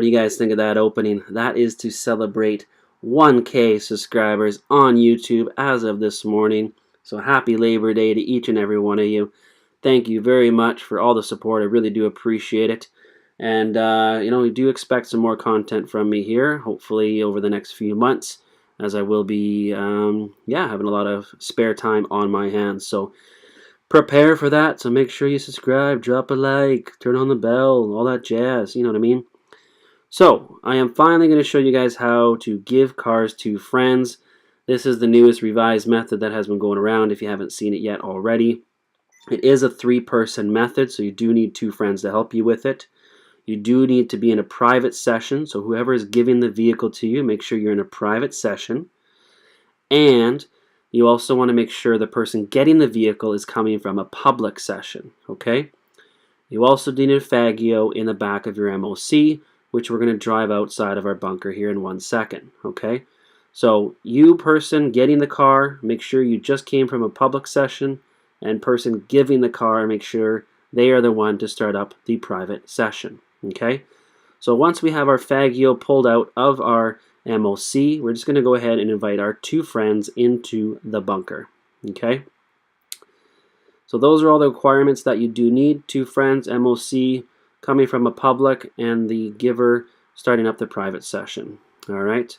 What do you guys think of that opening? That is to celebrate 1K subscribers on YouTube as of this morning. So happy Labor Day to each and every one of you. Thank you very much for all the support. I really do appreciate it. And, we do expect some more content from me here, hopefully over the next few months, as I will be, having a lot of spare time on my hands. So prepare for that. So make sure you subscribe, drop a like, turn on the bell, all that jazz. You know what I mean? So I am finally going to show you guys how to give cars to friends. This is the newest revised method that has been going around if you haven't seen it yet already. It is a 3-person method, so you do need 2 friends to help you with it. You do need to be in a private session, so whoever is giving the vehicle to you, make sure you're in a private session. And you also want to make sure the person getting the vehicle is coming from a public session, okay? You also need a Faggio in the back of your MOC, which we're going to drive outside of our bunker here in 1 second, okay? So you person getting the car, make sure you just came from a public session, and person giving the car, make sure they are the one to start up the private session, okay? So once we have our Faggio pulled out of our MOC, we're just going to go ahead and invite our 2 friends into the bunker, okay? So those are all the requirements that you do need: 2 friends, MOC, coming from a public, and the giver starting up the private session, all right?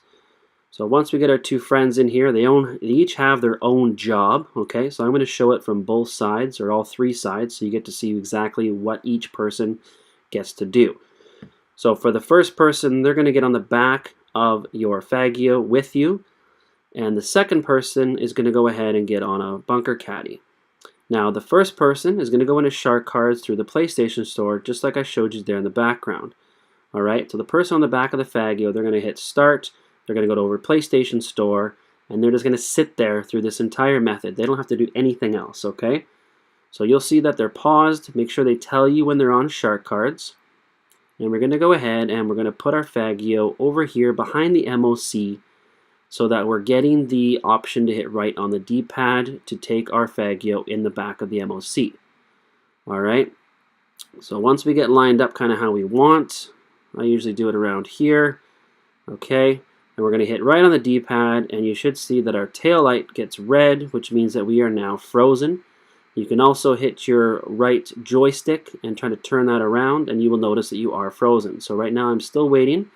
So once we get our 2 friends in here, they each have their own job, okay? So I'm going to show it from both sides, or all 3 sides, so you get to see exactly what each person gets to do. So for the first person, they're going to get on the back of your Faggio with you, and the second person is going to go ahead and get on a bunker caddy. Now the first person is going to go into Shark Cards through the PlayStation Store, just like I showed you there in the background. Alright, so the person on the back of the Faggio, they're going to hit Start, they're going to go over PlayStation Store, and they're just going to sit there through this entire method. They don't have to do anything else, okay? So you'll see that they're paused. Make sure they tell you when they're on Shark Cards. And we're going to go ahead and we're going to put our Faggio over here behind the MOC so that we're getting the option to hit right on the D-pad to take our Faggio in the back of the MOC. Alright, so once we get lined up kind of how we want, I usually do it around here, okay, and we're going to hit right on the D-pad, and you should see that our tail light gets red, which means that we are now frozen. You can also hit your right joystick and try to turn that around, and you will notice that you are frozen. So right now I'm still waiting.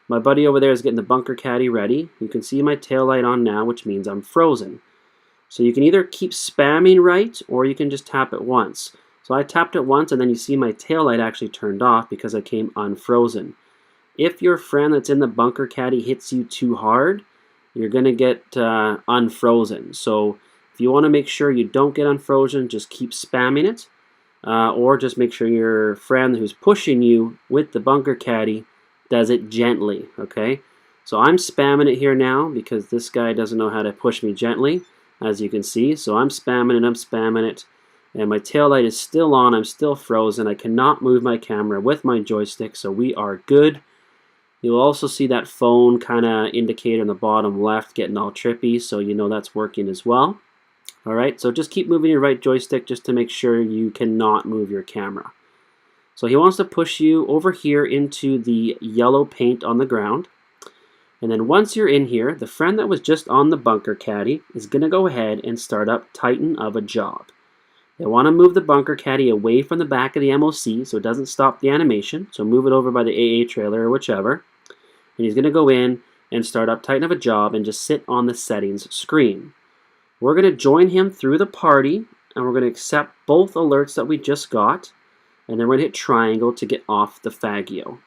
My buddy over there is getting the bunker caddy ready. You can see my tail light on now, which means I'm frozen. So you can either keep spamming right, or you can just tap it once. So I tapped it once, and then you see my tail light actually turned off because I came unfrozen. If your friend that's in the bunker caddy hits you too hard, you're going to get unfrozen. So if you want to make sure you don't get unfrozen, just keep spamming it, or just make sure your friend who's pushing you with the bunker caddy does it gently, okay? So I'm spamming it here now because this guy doesn't know how to push me gently, as you can see. So I'm spamming it, and my tail light is still on. I'm still frozen. I cannot move my camera with my joystick, so we are good. You'll also see that phone kind of indicator in the bottom left getting all trippy, so you know that's working as well. Alright, so just keep moving your right joystick just to make sure you cannot move your camera. So he wants to push you over here into the yellow paint on the ground. And then once you're in here, the friend that was just on the bunker caddy is going to go ahead and start up Titan of a job. They want to move the bunker caddy away from the back of the MOC so it doesn't stop the animation. So move it over by the AA trailer or whichever. And he's going to go in and start up Titan of a job and just sit on the settings screen. We're going to join him through the party, and we're going to accept both alerts that we just got, and then we're going to hit triangle to get off the Faggio.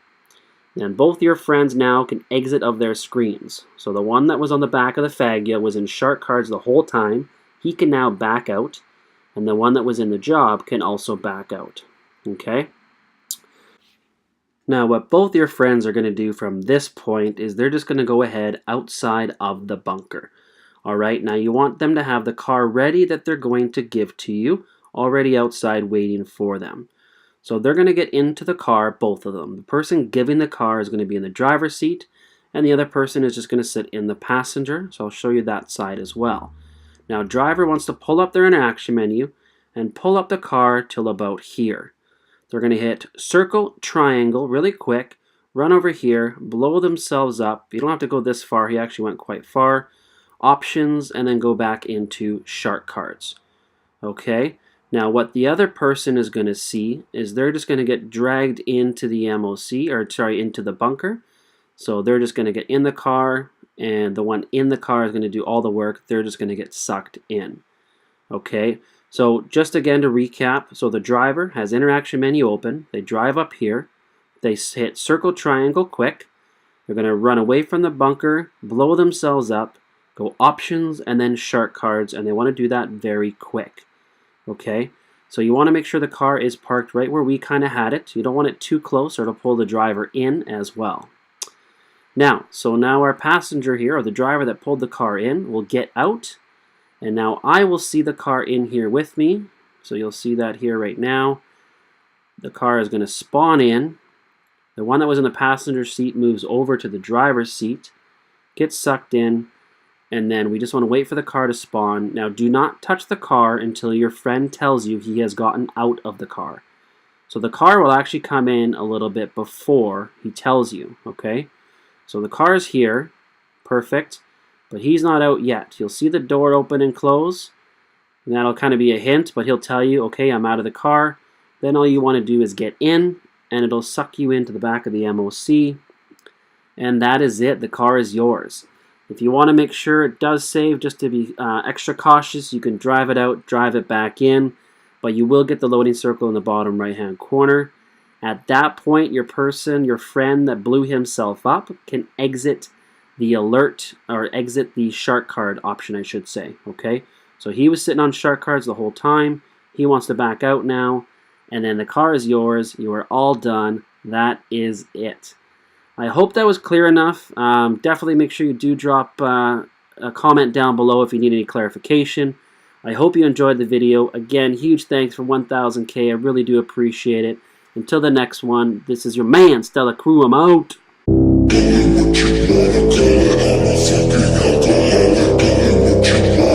And both your friends now can exit of their screens. So the one that was on the back of the Faggio was in Shark Cards the whole time. He can now back out, and the one that was in the job can also back out. Okay? Now what both your friends are going to do from this point is they're just going to go ahead outside of the bunker. Alright, now you want them to have the car ready that they're going to give to you, already outside waiting for them. So they're going to get into the car, both of them. The person giving the car is going to be in the driver's seat, and the other person is just going to sit in the passenger. So I'll show you that side as well. Now driver wants to pull up their interaction menu and pull up the car till about here. They're going to hit circle, triangle really quick, run over here, blow themselves up. You don't have to go this far. He actually went quite far. Options, and then go back into shark cards. Okay, now what the other person is going to see is they're just going to get dragged into the MOC, or sorry, into the bunker. So they're just going to get in the car, and the one in the car is going to do all the work. They're just going to get sucked in. Okay, so just again to recap, so the driver has interaction menu open. They drive up here. They hit circle triangle quick. They're going to run away from the bunker, blow themselves up, go options, and then shark cards, and they want to do that very quick. Okay, so you want to make sure the car is parked right where we kind of had it. You don't want it too close or it'll pull the driver in as well. Now our passenger here, or the driver that pulled the car in, will get out, and now I will see the car in here with me. So you'll see that here right now. The car is going to spawn in. The one that was in the passenger seat moves over to the driver's seat, gets sucked in, and then we just want to wait for the car to spawn. Now do not touch the car until your friend tells you he has gotten out of the car. So the car will actually come in a little bit before he tells you, okay? So the car is here, perfect, but he's not out yet. You'll see the door open and close, and that'll kind of be a hint, but he'll tell you, okay, I'm out of the car. Then all you want to do is get in, and it'll suck you into the back of the MOC, and that is it. The car is yours. If you want to make sure it does save, just to be extra cautious, you can drive it out, drive it back in, but you will get the loading circle in the bottom right-hand corner. At that point, your friend that blew himself up, can exit the alert, or exit the shark card option, I should say, okay? So he was sitting on shark cards the whole time. He wants to back out now, and then the car is yours. You are all done. That is it. I hope that was clear enough. Definitely make sure you do drop a comment down below if you need any clarification. I hope you enjoyed the video. Again, huge thanks for 1,000K. I really do appreciate it. Until the next one, this is your man, Stella Crew. I'm out. What you wanna call it, I'm a fucking alcoholic, call it what you want.